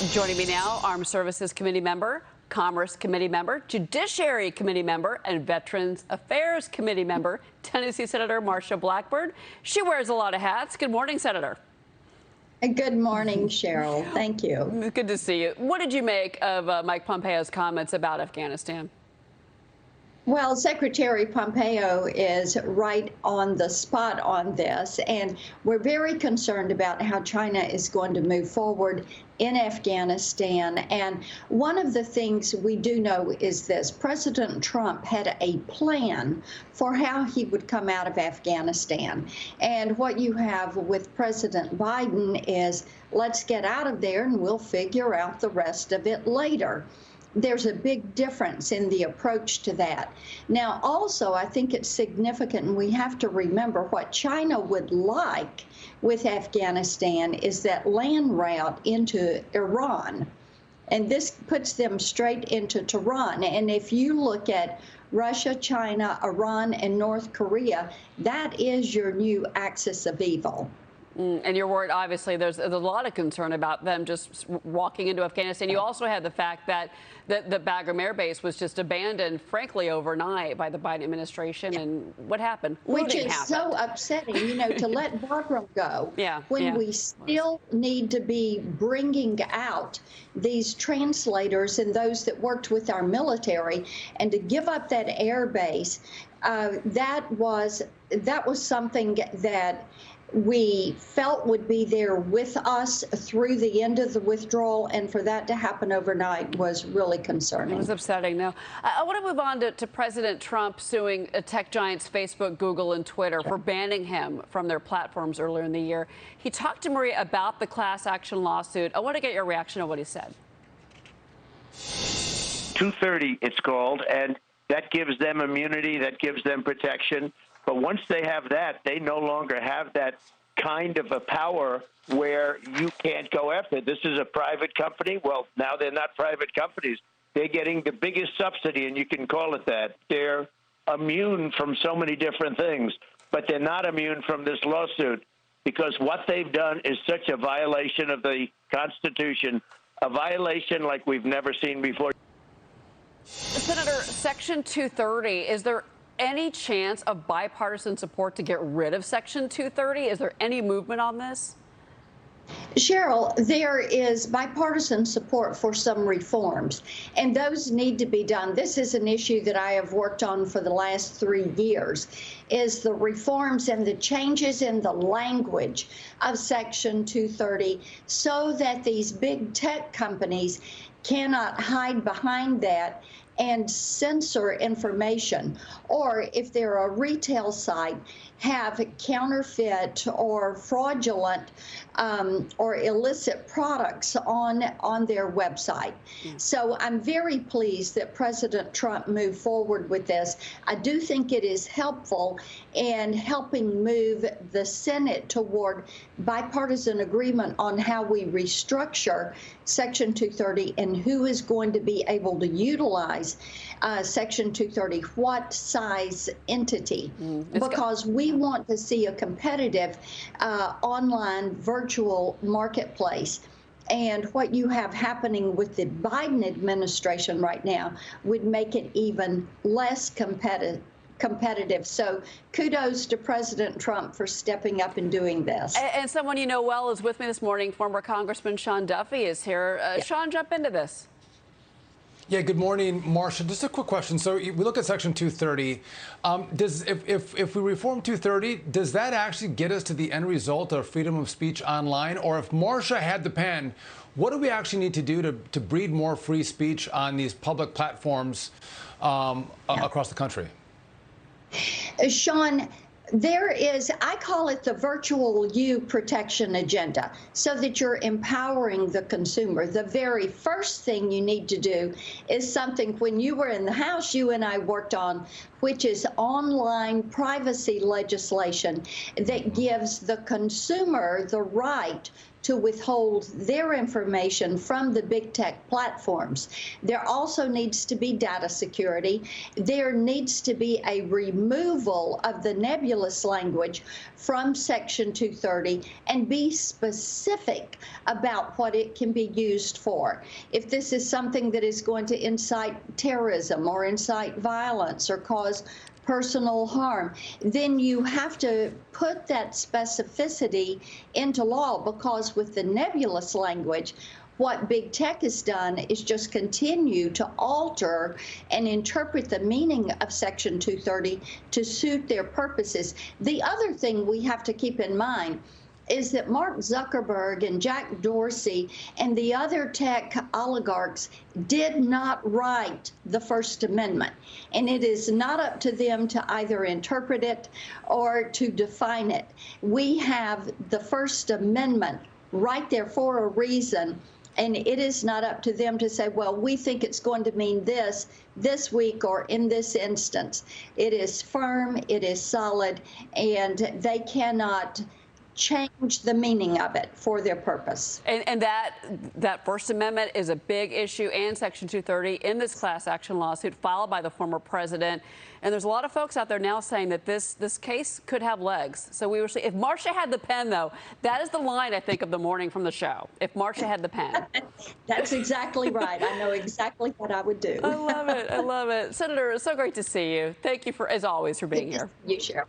Joining me now, Armed Services Committee member, Commerce Committee member, Judiciary Committee member, and Veterans Affairs Committee member, Tennessee Senator Marsha Blackburn. She wears a lot of hats. Good morning, Senator. Good morning, Cheryl. Thank you. Good to see you. What did you make of Mike Pompeo's comments about Afghanistan? Well, Secretary Pompeo is right on the spot on this, and we're very concerned about how China is going to move forward in Afghanistan. And one of the things we do know is this: President Trump had a plan for how he would come out of Afghanistan. And what you have with President Biden is, let's get out of there and we'll figure out the rest of it later. There's a big difference in the approach to that. Now, also, I think it's significant, and we have to remember what China would like with Afghanistan is that land route into Iran. And this puts them straight into Tehran. And if you look at Russia, China, Iran, and North Korea, that is your new axis of evil. And you're worried, obviously, there's a lot of concern about them just walking into Afghanistan. You also had the fact that the Bagram Air Base was just abandoned, frankly, overnight by the Biden administration. And what happened? Which is so upsetting, you know, to let Bagram go when we still need to be bringing out these translators and those that worked with our military, and to give up that air base. That was something that we felt would be there with us through the end of the withdrawal, and for that to happen overnight was really concerning. It was upsetting. Now, I want to move on to President Trump suing tech giants Facebook, Google, and Twitter for banning him from their platforms earlier in the year. He talked to Maria about the class action lawsuit. I want to get your reaction on what he said. 230, it's called, and that gives them immunity, that gives them protection. But once they have that, they no longer have that kind of a power where you can't go after. This is a private company. Well, now they're not private companies. They're getting the biggest subsidy, and you can call it that. They're immune from so many different things, but they're not immune from this lawsuit because what they've done is such a violation of the Constitution, a violation like we've never seen before. Senator, Section 230, is there any chance of bipartisan support to get rid of Section 230? Is there any movement on this? Cheryl, there is bipartisan support for some reforms, and those need to be done. This is an issue that I have worked on for the last 3 years, is the reforms and the changes in the language of Section 230 so that these big tech companies cannot hide behind that and censor information, or if they're a retail site, have counterfeit or fraudulent or illicit products on their website. So I'm very pleased that President Trump moved forward with this. I do think it is helpful in helping move the Senate toward bipartisan agreement on how we restructure Section 230 and who is going to be able to utilize Section 230, what size entity, because we want to see a competitive online virtual marketplace. And what you have happening with the Biden administration right now would make it even less competitive. So kudos to President Trump for stepping up and doing this. And someone you know well is with me this morning. Former Congressman Sean Duffy is here. Sean, jump into this. Yeah, good morning, Marsha. Just a quick question. So we look at Section 230. If we reform 230, does that actually get us to the end result of freedom of speech online? Or if Marsha had the pen, what do we actually need to do to breed more free speech on these public platforms across the country? Sean, there is, I call it the virtual you protection agenda, so that you're empowering the consumer. The very first thing you need to do is something when you were in the House, you and I worked on, which is online privacy legislation that gives the consumer the right to withhold their information from the big tech platforms. There also needs to be data security. There needs to be a removal of the nebulous language from Section 230 and be specific about what it can be used for. If this is something that is going to incite terrorism or incite violence or cause personal harm, then you have to put that specificity into law, because with the nebulous language, what big tech has done is just continue to alter and interpret the meaning of Section 230 to suit their purposes. The other thing we have to keep in mind is that Mark Zuckerberg and Jack Dorsey and the other tech oligarchs did not write the First Amendment. And it is not up to them to either interpret it or to define it. We have the First Amendment right there for a reason. And it is not up to them to say, well, we think it's going to mean this week or in this instance. It is firm, it is solid, and they cannot change the meaning of it for their purpose. And that First Amendment is a big issue, and Section 230 in this class action lawsuit filed by the former president. And there's a lot of folks out there now saying that this case could have legs. So we will see. If Marsha had the pen, though, that is the line, I think, of the morning from the show. If Marsha had the pen. That's exactly right. I know exactly what I would do. I love it. I love it. Senator, it's so great to see you. Thank you, as always, for being here. You, Cheryl.